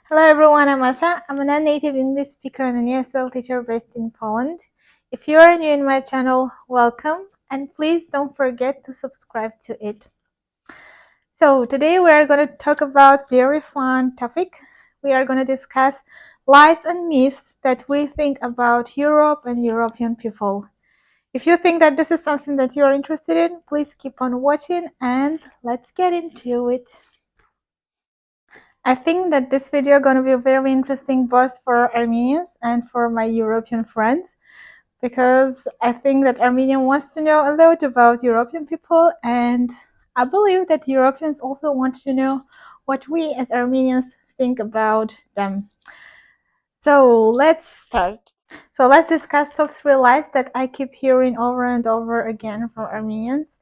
Hello everyone, I'm Asha. I'm a non-native English speaker and an ESL teacher based in Poland. If you are new in my channel, welcome, and please don't forget to subscribe to it. So today we are going to talk about very fun topic. We are going to discuss lies and myths that we think about Europe and European people. If you think that this is something that you are interested in, please keep on watching and let's get into it. I think that this video is going to be very interesting both for Armenians and for my European friends, because I think that Armenia wants to know a lot about European people, and I believe that Europeans also want to know what we as Armenians think about them. So let's start. So let's discuss top 3 lies that I keep hearing over and over again from Armenians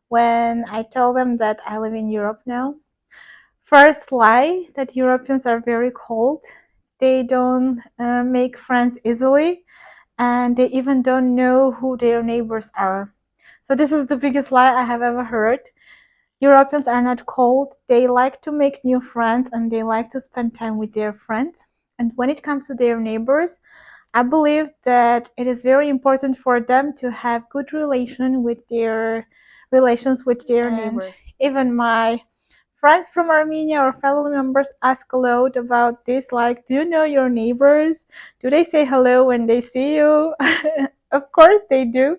when I tell them that I live in Europe now. First lie, that Europeans are very cold. They don't make friends easily, and they even don't know who their neighbors are. So this is the biggest lie I have ever heard. Europeans are not cold. They like to make new friends and they like to spend time with their friends. And when it comes to their neighbors, I believe that it is very important for them to have good relations with their neighbors. Even my friends from Armenia or family members ask a lot about this, like, do you know your neighbors? Do they say hello when they see you? Of course they do.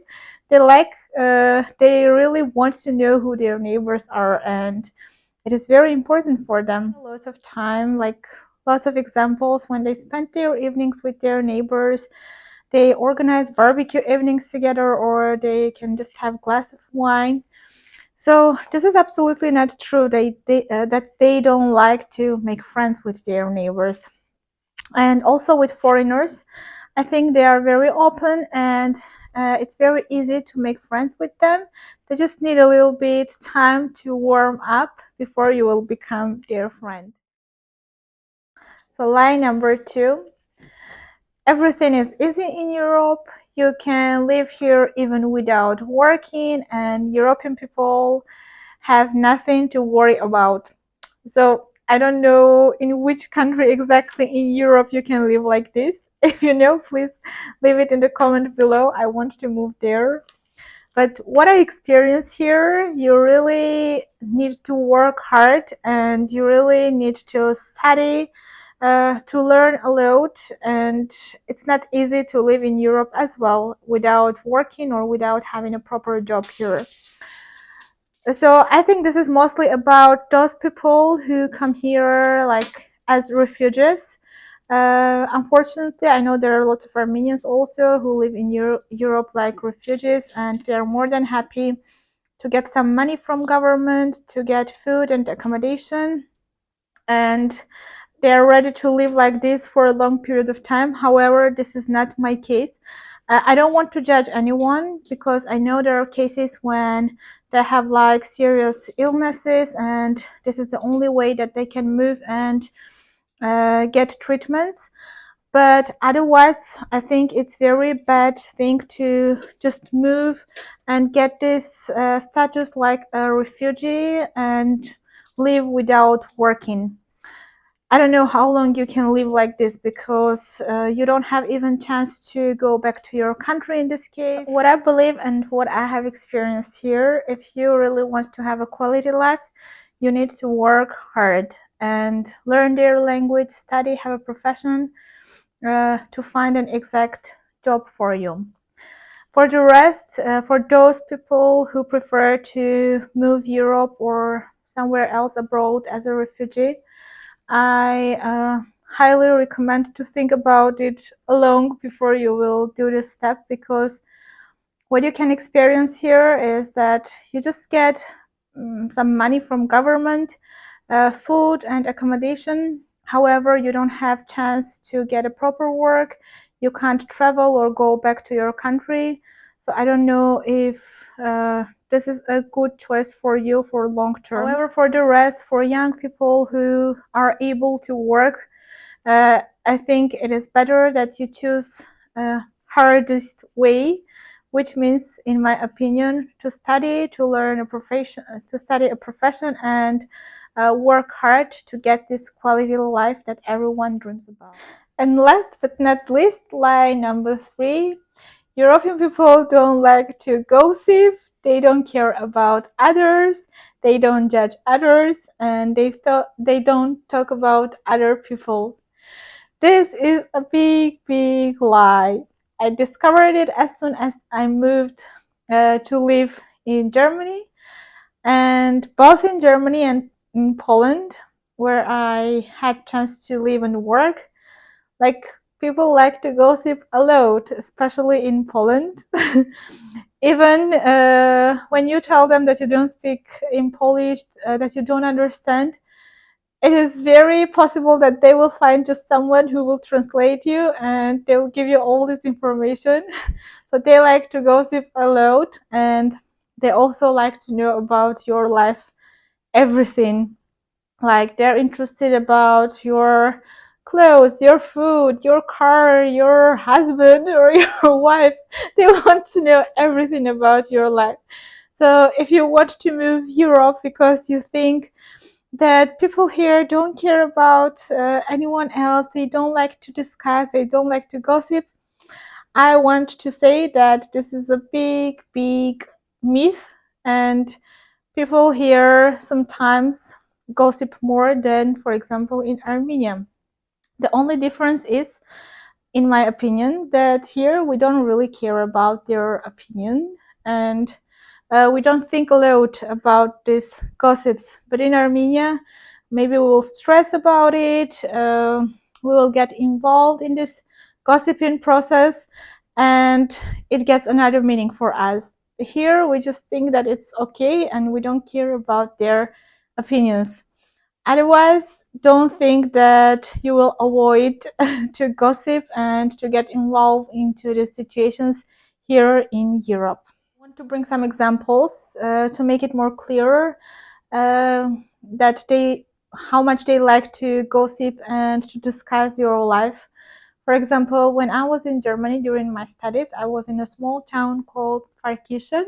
They really want to know who their neighbors are, and it is very important for them. Lots of time, like lots of examples when they spend their evenings with their neighbors. They organize barbecue evenings together, or they can just have a glass of wine. So this is absolutely not true. That they don't like to make friends with their neighbors, and also with foreigners. I think they are very open, and it's very easy to make friends with them. They just need a little bit time to warm up before you will become their friend. So lie number 2. Everything is easy in Europe. You can live here even without working, and European people have nothing to worry about. So I don't know in which country exactly in Europe you can live like this. If you know, please leave it in the comment below. I want to move there. But what I experience here, you really need to work hard and you really need to study to learn a lot. And it's not easy to live in Europe as well without working or without having a proper job here. So I think this is mostly about those people who come here like as refugees. Unfortunately, I know there are lots of Armenians also who live in Europe like refugees, and they're more than happy to get some money from government to get food and accommodation, and they're ready to live like this for a long period of time. However, this is not my case. I don't want to judge anyone, because I know there are cases when they have like serious illnesses and this is the only way that they can move and get treatments. But otherwise, I think it's very bad thing to just move and get this status like a refugee and live without working. I don't know how long you can live like this, because you don't have even chance to go back to your country in this case. What I believe and what I have experienced here, if you really want to have a quality life, you need to work hard and learn their language, study, have a profession to find an exact job for you. For the rest, for those people who prefer to move Europe or somewhere else abroad as a refugee, I highly recommend to think about it long before you will do this step, because what you can experience here is that you just get some money from government, food and accommodation. However, you don't have chance to get a proper work. You can't travel or go back to your country. So I don't know if this is a good choice for you for long term. However, for the rest, for young people who are able to work, I think it is better that you choose hardest way, which means, in my opinion, to study, to learn a profession, and work hard to get this quality life that everyone dreams about. And last but not least, lie number 3, European people don't like to gossip, they don't care about others, they don't judge others, and they don't talk about other people. This is a big, big lie. I discovered it as soon as I moved to live in Germany, and both in Germany and in Poland, where I had chance to live and work, like people like to gossip a lot, especially in Poland. Even when you tell them that you don't speak in Polish, that you don't understand, it is very possible that they will find just someone who will translate you and they will give you all this information. So they like to gossip a lot, and they also like to know about your life, everything. Like they're interested about your clothes, your food, your car, your husband or your wife. They want to know everything about your life. So if you want to move Europe because you think that people here don't care about anyone else, they don't like to discuss, they don't like to gossip, I want to say that this is a big, big myth, and people here sometimes gossip more than, for example, in Armenia. The only difference is, in my opinion, that here we don't really care about their opinion, and we don't think a lot about these gossips. But in Armenia, maybe we will stress about it, we will get involved in this gossiping process, and it gets another meaning for us. Here, we just think that it's okay and we don't care about their opinions. Otherwise, don't think that you will avoid to gossip and to get involved into the situations here in Europe. I want to bring some examples to make it more clear that how much they like to gossip and to discuss your life. For example, when I was in Germany during my studies, I was in a small town called Pfarrkirchen,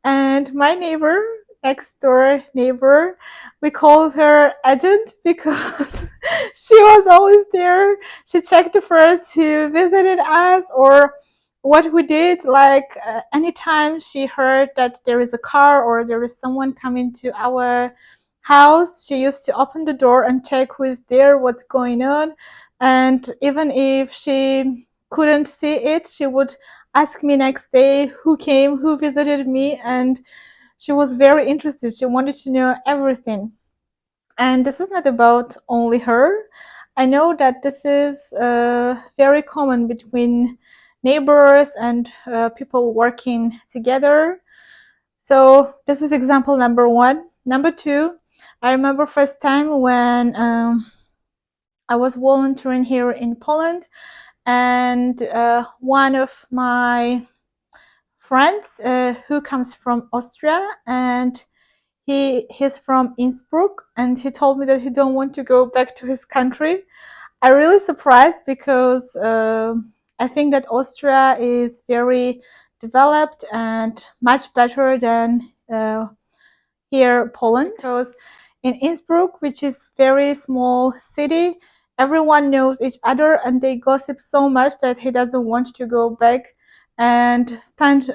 and my neighbor, next door neighbor, we called her agent because she was always there. She checked first who visited us or what we did. Like anytime she heard that there is a car or there is someone coming to our house, she used to open the door and check who is there, what's going on. And even if she couldn't see it, she would ask me next day who came, who visited me, and she was very interested. She wanted to know everything. And this is not about only her. I know that this is very common between neighbors and people working together. So this is example number 1. Number 2, I remember first time when I was volunteering here in Poland, and one of my friends who comes from Austria, and he's from Innsbruck, and he told me that he don't want to go back to his country. I really surprised because I think that Austria is very developed and much better than here Poland, because in Innsbruck, which is very small city, everyone knows each other and they gossip so much that he doesn't want to go back and spend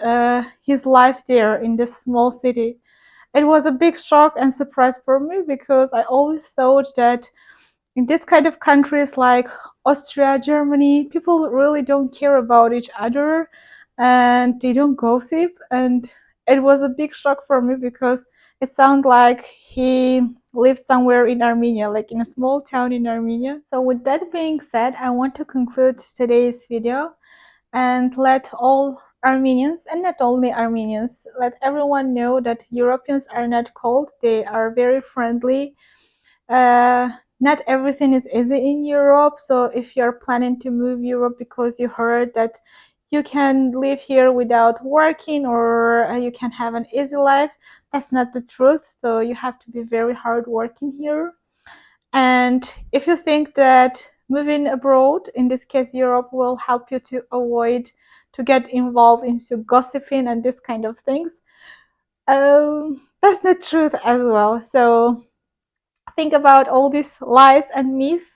his life there in this small city. It was a big shock and surprise for me because I always thought that in this kind of countries like Austria, Germany, people really don't care about each other and they don't gossip. And it was a big shock for me because it sounded like he lives somewhere in Armenia, like in a small town in Armenia. So with that being said, I want to conclude today's video and let all Armenians, and not only Armenians, let everyone know that Europeans are not cold. They are very friendly. Not everything is easy in Europe. So if you're planning to move Europe because you heard that you can live here without working or you can have an easy life, that's not the truth. So you have to be very hard working here. And if you think that moving abroad, in this case Europe, will help you to avoid to get involved into gossiping and this kind of things, that's not truth as well. So think about all these lies and myths,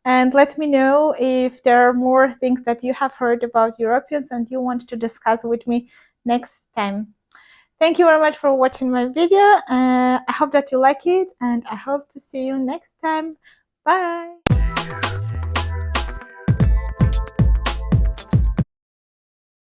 and let me know if there are more things that you have heard about Europeans and you want to discuss with me next time. Thank you very much for watching my video. I hope that you like it, and I hope to see you next time. Bye.